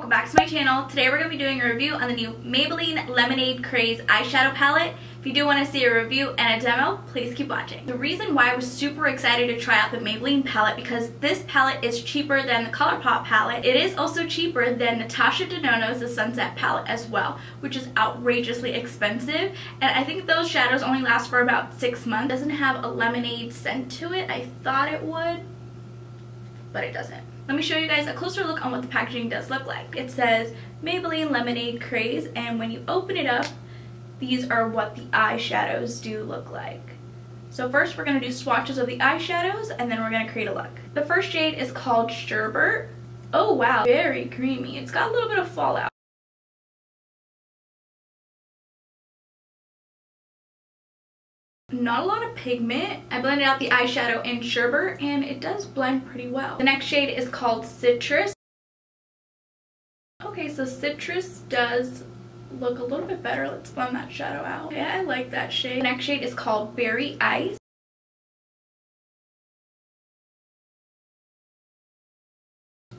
welcome back to my channel. Today we're going to be doing a review on the new Maybelline Lemonade Craze Eyeshadow Palette. If you do want to see a review and a demo, please keep watching. The reason why I was super excited to try out the Maybelline palette because this palette is cheaper than the ColourPop palette. It is also cheaper than Natasha Denono's The Sunset palette as well, which is outrageously expensive. And I think those shadows only last for about 6 months. It doesn't have a lemonade scent to it. I thought it would, but it doesn't. Let me show you guys a closer look on what the packaging does look like. It says Maybelline Lemonade Craze, and when you open it up, these are what the eyeshadows do look like. So first we're going to do swatches of the eyeshadows, and then we're going to create a look. The first shade is called Sherbet. Oh wow, very creamy. It's got a little bit of fallout. Not a lot of pigment. I blended out the eyeshadow in Sherbet and it does blend pretty well. The next shade is called Citrus. Okay, so Citrus does look a little bit better. Let's blend that shadow out. Okay, I like that shade. The next shade is called Berry Ice.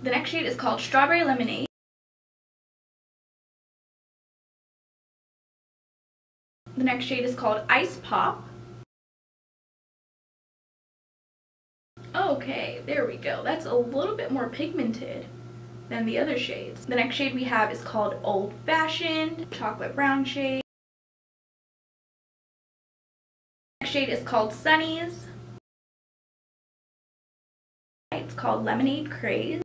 The next shade is called Strawberry Lemonade. The next shade is called Ice Pop. Okay, there we go. That's a little bit more pigmented than the other shades. The next shade we have is called Old Fashioned, chocolate brown shade. Next shade is called Sunnies. It's called Lemonade Craze.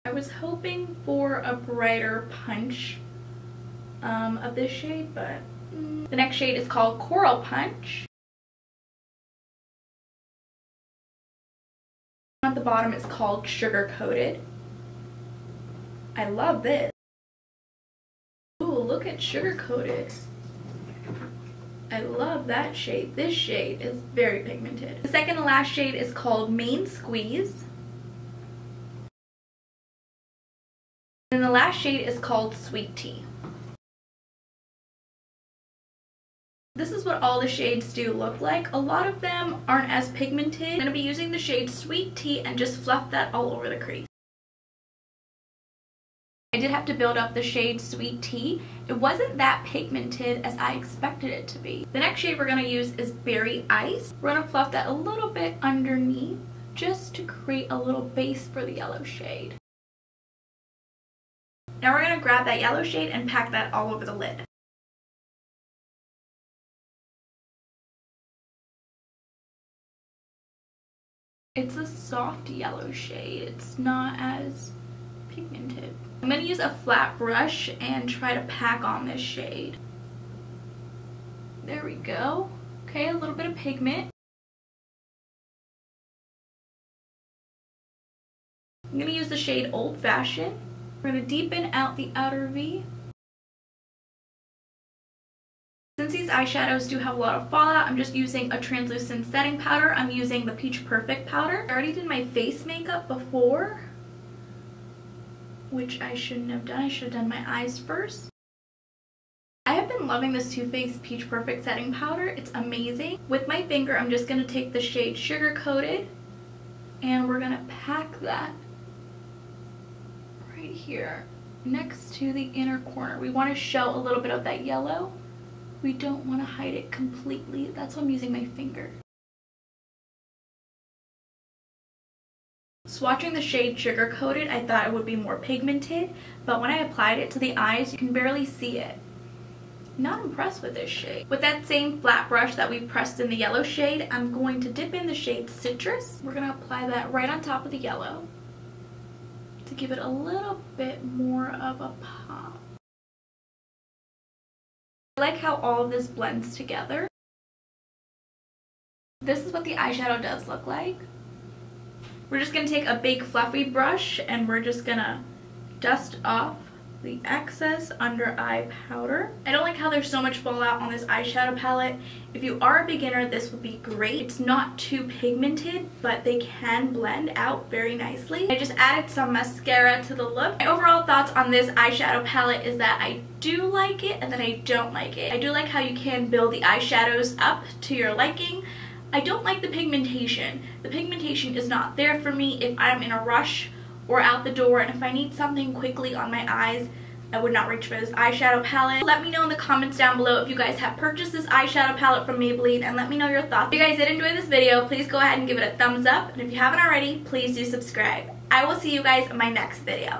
I was hoping for a brighter punch of this shade, but the next shade is called Coral Punch. At the bottom is called Sugar Coated. I love this. Ooh, look at Sugar Coated. I love that shade. This shade is very pigmented. The second to last shade is called Main Squeeze. And the last shade is called Sweet Tea. This is what all the shades do look like. A lot of them aren't as pigmented. I'm going to be using the shade Sweet Tea and just fluff that all over the crease. I did have to build up the shade Sweet Tea. It wasn't that pigmented as I expected it to be. The next shade we're going to use is Berry Ice. We're going to fluff that a little bit underneath just to create a little base for the yellow shade. Now we're going to grab that yellow shade and pack that all over the lid. It's a soft yellow shade. It's not as pigmented. I'm going to use a flat brush and try to pack on this shade. There we go. Okay, a little bit of pigment. I'm going to use the shade Old Fashioned. We're going to deepen out the outer V. Since these eyeshadows do have a lot of fallout, I'm just using a translucent setting powder. I'm using the Peach Perfect powder. I already did my face makeup before, which I shouldn't have done. I should have done my eyes first. I have been loving this Too Faced Peach Perfect setting powder. It's amazing. With my finger, I'm just going to take the shade Sugar Coated, and we're going to pack that right here next to the inner corner. We want to show a little bit of that yellow. We don't want to hide it completely. That's why I'm using my finger. Swatching the shade Sugar Coated, I thought it would be more pigmented, but when I applied it to the eyes, you can barely see it. Not impressed with this shade. With that same flat brush that we pressed in the yellow shade, I'm going to dip in the shade Citrus. We're going to apply that right on top of the yellow to give it a little bit more of a pop. I like how all of this blends together. This is what the eyeshadow does look like. We're just going to take a big fluffy brush and we're just going to dust off the excess under eye powder. I don't like how there's so much fallout on this eyeshadow palette. If you are a beginner, this would be great. It's not too pigmented, but they can blend out very nicely. I just added some mascara to the look. My overall thoughts on this eyeshadow palette is that I do like it and then I don't like it. I do like how you can build the eyeshadows up to your liking. I don't like the pigmentation. The pigmentation is not there for me if I'm in a rush or out the door, and if I need something quickly on my eyes, I would not reach for this eyeshadow palette. Let me know in the comments down below if you guys have purchased this eyeshadow palette from Maybelline, and let me know your thoughts. If you guys did enjoy this video, please go ahead and give it a thumbs up, and if you haven't already, please do subscribe. I will see you guys in my next video.